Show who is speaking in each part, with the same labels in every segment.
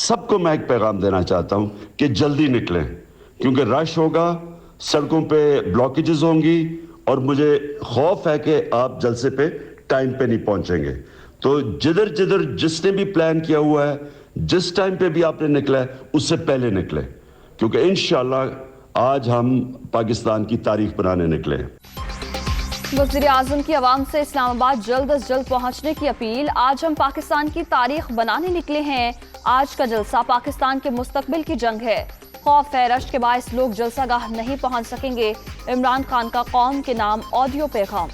Speaker 1: सबको मैं एक पैगाम देना चाहता हूं कि जल्दी निकलें, क्योंकि रश होगा, सड़कों पे ब्लॉकेजेस होंगी और मुझे खौफ है कि आप जलसे पे टाइम पे नहीं पहुंचेंगे। तो जिधर जिधर जिसने भी प्लान किया हुआ है, जिस टाइम पे भी आपने निकला है, उससे पहले निकले, क्योंकि इंशाल्लाह आज हम पाकिस्तान की तारीख बनाने निकले हैं।
Speaker 2: वज़ीर आज़म की आवाम से इस्लामाबाद जल्द अज जल्द पहुंचने की अपील। आज हम पाकिस्तान की तारीख बनाने निकले हैं। आज का जलसा पाकिस्तान के मुस्तकबिल की जंग है। खौफ है रश के बायस लोग जलसागाह नहीं पहुंच सकेंगे। इमरान खान का कौम के नाम ऑडियो पैगाम।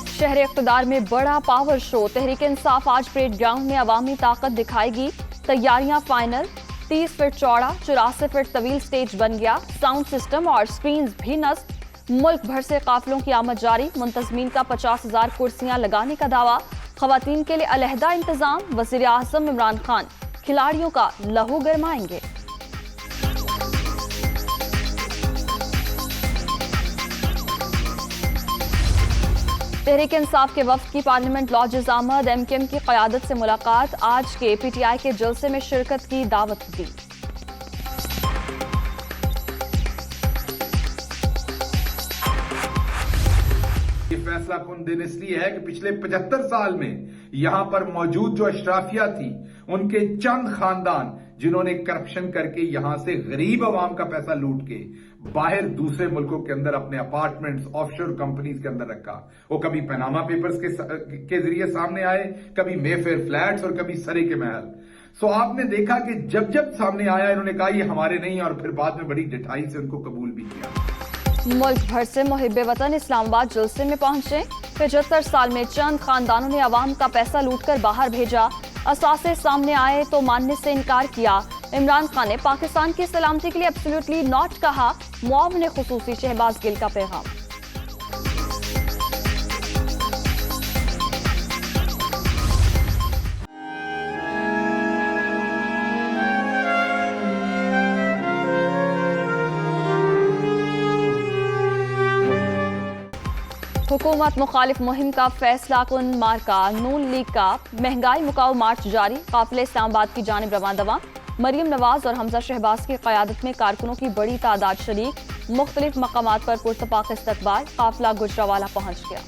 Speaker 2: शहर इक़्तिदार में बड़ा पावर शो। तहरीक इंसाफ आज परेड ग्राउंड में अवामी ताकत दिखाएगी। तैयारियां फाइनल। 30 फीट चौड़ा 84 फीट तवील स्टेज बन गया। साउंड सिस्टम और स्क्रीन भी नस्ब। मुल्क भर से काफिलों की आमद जारी। मुंतजमीन का 50,000 कुर्सियां लगाने का दावा। खवातीन के लिए अलहदा इंतजाम। वज़ीर आज़म इमरान खान खिलाड़ियों का लहू गरमाएंगे। तहरीक इंसाफ के वफ्द की पार्लियामेंट लॉजेस आमद। MKM की क़यादत से मुलाकात। आज के PTI के जलसे में शिरकत की दावत दी।
Speaker 3: ये फैसला कुन दिन इसलिए है कि पिछले 75 साल में यहां पर मौजूद जो अशराफिया थी, उनके चंद खानदान जिन्होंने करप्शन करके यहां से गरीब आवाम का पैसा लूट के बाहर दूसरे मुल्कों के अंदर अपने अपार्टमेंट्स ऑफशोर कंपनीज के अंदर रखा। वो कभी पनामा पेपर्स के जरिए सामने आए, कभी मेफेयर फ्लैट्स और कभी सरे के महल। सो आपने देखा कि जब जब सामने आया इन्होंने कहा ये हमारे नहीं, और फिर बाद में बड़ी डिठाई से उनको कबूल भी किया।
Speaker 2: मुल्क भर से मुहिब्बे वतन इस्लामाबाद जलसे में पहुंचे। 75 साल में चंद खानदानों ने अवाम का पैसा लूटकर बाहर भेजा। असासे सामने आए तो मानने से इनकार किया। इमरान खान ने पाकिस्तान की सलामती के लिए एब्सोल्युटली नॉट कहा। मुआविन खुसूसी शहबाज गिल का पैगाम। हुकूमत मुखालिफ मुहिम का फैसला कुन मार्का। नून लीग का महंगाई मुकाओ मार्च जारी। काफिले इस्लामाबाद की जानिब रवां। मरियम नवाज और हमजा शहबाज की क़यादत में कारकुनों की बड़ी तादाद शरीक। मुख्तलिफ मकामात पर पुरतपाक इस्तकबाल। काफिला गुजरावाला पहुंच गया।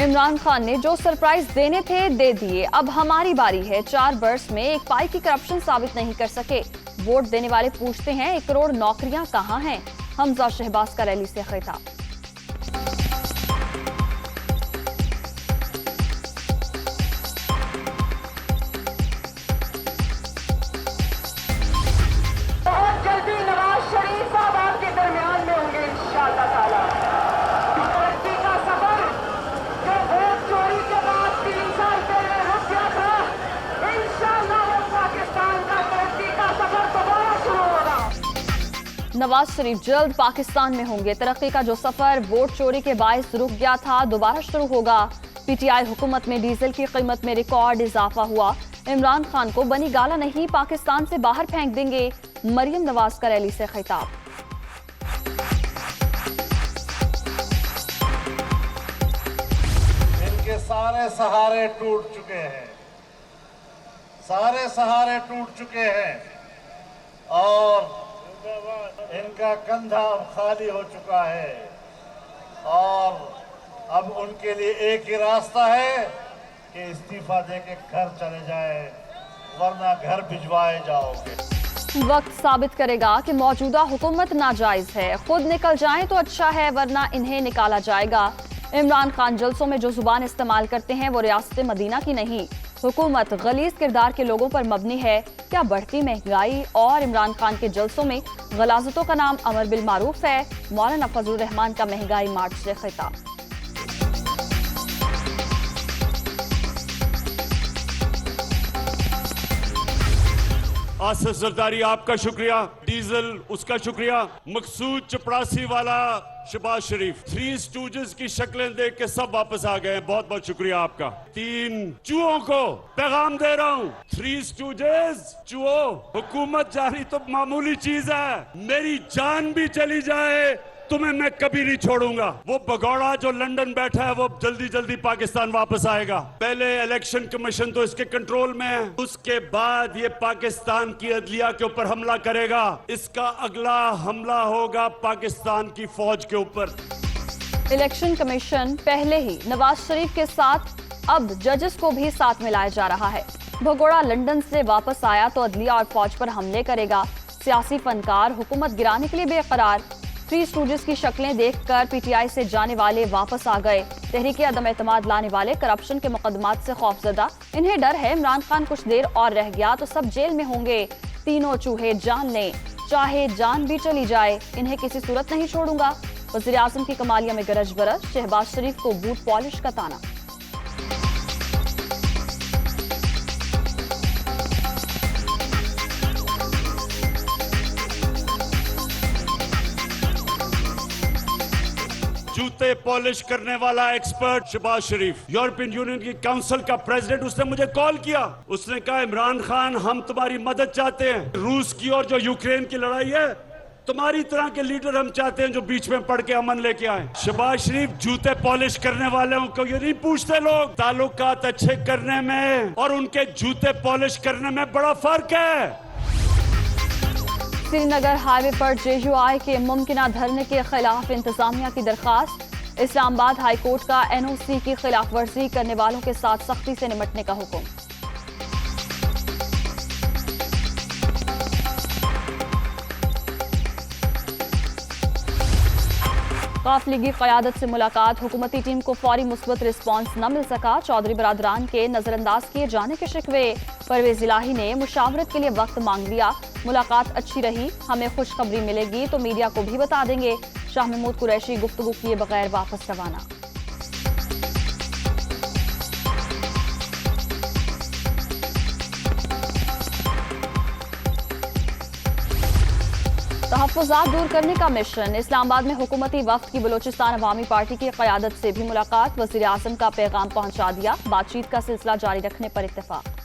Speaker 2: इमरान खान ने जो सरप्राइज देने थे दे दिए। अब हमारी बारी है। 4 बरस में एक पाई की करप्शन साबित नहीं कर सके। वोट देने वाले पूछते हैं 1 करोड़ नौकरियां कहां हैं। हमजा शहबाज का रैली से खिताब।
Speaker 4: बहुत जल्दी नवाज शरीफ साहब आपके दरमियान में होंगे इंशाअल्लाह ताला। तरक्की का सफर जो वोट चोरी के बाद 3 साल पहले रुक गया था, इंशाअल्लाह वो पाकिस्तान का तरक्की का सफर दोबारा शुरू होगा।
Speaker 2: नवाज शरीफ जल्द पाकिस्तान में होंगे। तरक्की का जो सफर वोट चोरी के बायस रुक गया था, दोबारा शुरू होगा। PTI हुकूमत में डीजल की कीमत में रिकॉर्ड इजाफा हुआ। इमरान खान को बनी गाला नहीं, पाकिस्तान से बाहर फेंक देंगे। मरियम नवाज का रैली से खिताब।
Speaker 5: इनके सारे सहारे टूट चुके हैं, सारे सहारे टूट चुके हैं और इनका कंधा अब खाली हो चुका है। और अब उनके लिए एक ही रास्ता है कि इस्तीफा देके घर चले जाए, वरना घर भिजवाए जाओगे।
Speaker 2: वक्त साबित करेगा कि मौजूदा हुकूमत नाजायज है। खुद निकल जाएं तो अच्छा है, वरना इन्हें निकाला जाएगा। इमरान खान जलसों में जो जुबान इस्तेमाल करते हैं वो रियासत मदीना की नहीं, हुकूमत गलीज किरदार के लोगों पर मबनी है, क्या बढ़ती महंगाई और इमरान खान के जलसों में गलाजतों का नाम अमर बिल मारूफ है? मौलाना फजलुर रहमान का महंगाई मार्च से खिताब।
Speaker 6: आसिफ जरदारी आपका शुक्रिया, डीजल उसका शुक्रिया, मकसूद चपड़ासी वाला, शहबाज शरीफ, थ्री स्टूजेस की शक्लें देख के सब वापस आ गए। बहुत बहुत शुक्रिया आपका। तीन चूहों को पैगाम दे रहा हूँ, थ्री स्टूजेस, चूहो, हुकूमत जारी तो मामूली चीज है, मेरी जान भी चली जाए तुम्हें मैं कभी नहीं छोड़ूंगा। वो भगौड़ा जो लंदन बैठा है वो जल्दी जल्दी पाकिस्तान वापस आएगा। पहले इलेक्शन कमीशन तो इसके कंट्रोल में है, उसके बाद ये पाकिस्तान की अदलिया के ऊपर हमला करेगा। इसका अगला हमला होगा पाकिस्तान की फौज के ऊपर।
Speaker 2: इलेक्शन कमीशन पहले ही नवाज शरीफ के साथ अब जजेस को भी साथ मिलाया जा रहा है। भगोड़ा लंदन से वापस आया तो अदलिया और फौज पर हमले करेगा। सियासी फनकार हुकूमत गिराने के लिए बेकरार। थ्री स्टूजेस की शक्लें देखकर पीटीआई से जाने वाले वापस आ गए। तहरीके अदम एतमाद लाने वाले करप्शन के मुकदमात से खौफजदा। इन्हें डर है इमरान खान कुछ देर और रह गया तो सब जेल में होंगे। तीनों चूहे जान लें, चाहे जान भी चली जाए, इन्हें किसी सूरत नहीं छोड़ूंगा। वज़ीर आज़म की कमालिया में गरज बरज, शहबाज शरीफ को बूट पॉलिश का ताना।
Speaker 6: जूते पॉलिश करने वाला एक्सपर्ट शहबाज शरीफ, यूरोपियन यूनियन की काउंसिल का प्रेसिडेंट, उसने मुझे कॉल किया। उसने कहा इमरान खान हम तुम्हारी मदद चाहते हैं, रूस की और जो यूक्रेन की लड़ाई है, तुम्हारी तरह के लीडर हम चाहते हैं जो बीच में पड़ के अमन लेके आए। शहबाज शरीफ, जूते पॉलिश करने वालों को ये नहीं पूछते लोग ताल्लुकात अच्छे करने में और उनके जूते पॉलिश करने में बड़ा फर्क है।
Speaker 2: श्रीनगर हाईवे पर जेयूआई के मुमकिना धरने के खिलाफ इंतजामिया की दरखास्त। इस्लामाबाद हाई कोर्ट का एनओसी की खिलाफ वर्जी करने वालों के साथ सख्ती से निपटने का हुक्म। काफिले की क़यादत से मुलाकात, हुकूमती टीम को फौरी मुस्बत रिस्पांस न मिल सका। चौधरी बरादरान के नजरअंदाज किए जाने के शिकवे। परवेज इलाही ने मुशावरत के लिए वक्त मांग लिया। मुलाकात अच्छी रही, हमें खुशखबरी मिलेगी तो मीडिया को भी बता देंगे। शाह महमूद कुरैशी गुफ्तगू किए बगैर वापस रवाना। तहफ़्फ़ुज़ात दूर करने का मिशन। इस्लामाबाद में हुकूमती वफ्द की बलूचिस्तान अवामी पार्टी की क़यादत से भी मुलाकात। वज़ीर आज़म का पैगाम पहुंचा दिया। बातचीत का सिलसिला जारी रखने पर इत्तेफाक।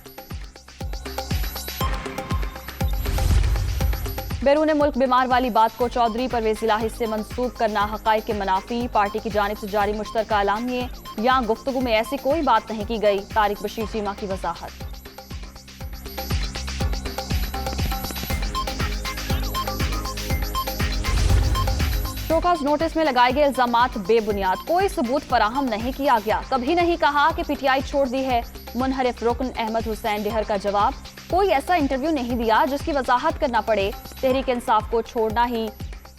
Speaker 2: बैरून मुल्क बीमार वाली बात को चौधरी परवेज इलाही से मंसूब करना हक़ाइक़ के मुनाफी। पार्टी की जानिब से जारी मुश्तरका एलामिये, यहाँ गुफ्तगू में ऐसी कोई बात नहीं की गई। तारिक बशीर चीमा की वजाहत। शोकाज नोटिस में लगाए गए इल्जामात बेबुनियाद, कोई सबूत फराहम नहीं किया गया। कभी नहीं कहा कि पीटीआई छोड़ दी है। मुनहरिफ रुकन अहमद हुसैन डेहर का जवाब, कोई ऐसा इंटरव्यू नहीं दिया जिसकी वजाहत करना पड़े। तहरीक इंसाफ को छोड़ना ही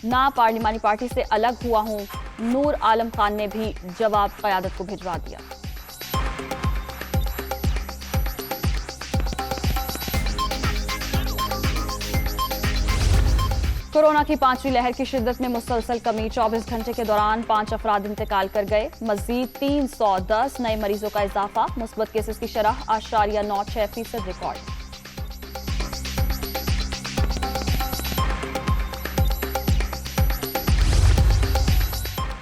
Speaker 2: ना पार्लिमानी पार्टी से अलग हुआ हूं। नूर आलम खान ने भी जवाब क़यादत को भिजवा दिया। कोरोना की 5वीं लहर की शिद्दत में मुसलसल कमी। 24 घंटे के दौरान 5 अफराद इंतकाल कर गए। मजीद 310 नए मरीजों का इजाफा। मुस्बत केसेस की शरह 8.96% record.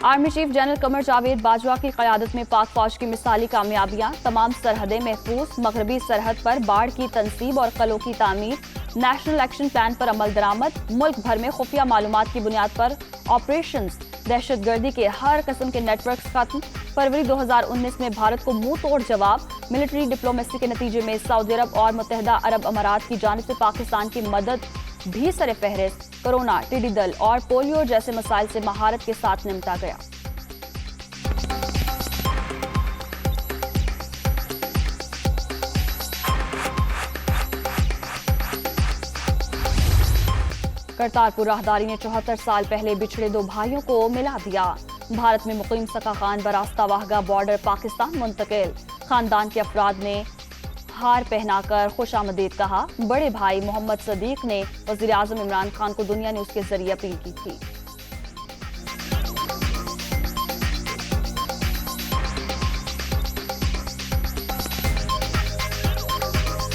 Speaker 2: Army chief general Qamar Javed Bajwa की क़यादत में पाक फौज की मिसाली कामयाबियां। तमाम सरहदें महफूज। मगरबी सरहद पर बाढ़ की तनसीब और कलों की तामीर। नेशनल एक्शन प्लान पर अमल दरामद। मुल्क भर में खुफिया मालूमात की बुनियाद पर ऑपरेशंस। दहशतगर्दी के हर किस्म के नेटवर्क खत्म। फरवरी 2019 में भारत को मुंह तोड़ जवाब। मिलिट्री डिप्लोमेसी के नतीजे में सऊदी अरब और मुत्तहिदा अरब अमारात की जानिब से पाकिस्तान की मदद भी सरे फहरिस्त। कोरोना, टिड्डी दल और पोलियो जैसे मसाइल से महारत के साथ निपटा गया। करतारपुर राहदारी ने 74 साल पहले बिछड़े दो भाइयों को मिला दिया। भारत में मुकीम सका खान बरास्ता वाहगा बॉर्डर पाकिस्तान मुंतकिल। खानदान के अफराद ने हार पहनाकर खुशामदीद कहा। बड़े भाई मोहम्मद सदीक ने वज़ीर-ए-आज़म इमरान खान को दुनिया न्यूज़ के जरिए अपील की थी।